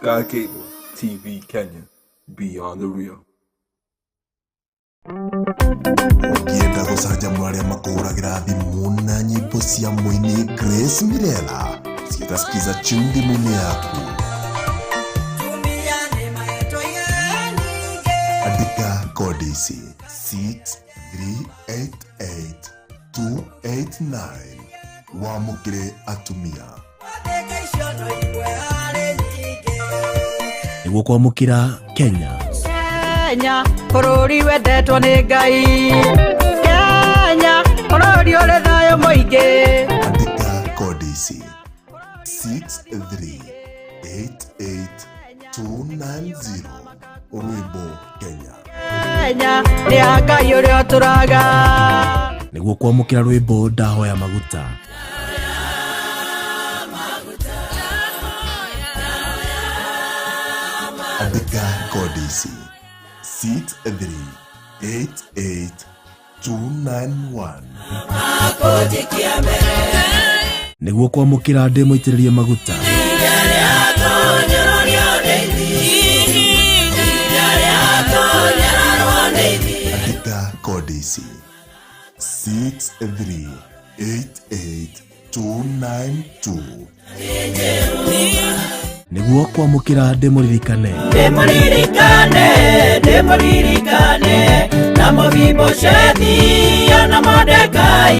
Sky Cable TV Kenya, Beyond the Real. Ukienda gucanjamũra arĩa makũhũragĩra thimũ na nyĩmbo cia mũini Grace Mirela, citasikiza chimbi yaku. Andika kodi ici 6388289 wamũkĩre atumia. Nĩguo kwamũkĩra Kenya. Kenya, bũrũri wendetwo nĩ Ngai. Kenya, bũrũri ũrĩ thayũ mũingĩ. Andika kodi ici 6388290 Rwĩmbo Kenya. Kenya, nĩ ya Ngai ũrĩa ũtũraga. Nĩguo kwamũkĩra rwĩmbo ndahoya maguta. Andika kodi ici 6388291 Nĩguo kwamũkĩra ndĩ mũitĩrĩrie maguta. Andika kodi ici 6388292 Nĩguo kwamũkĩra ndĩ mũririkane. Ndĩmũririkane na Mephibosheth na Mordekai.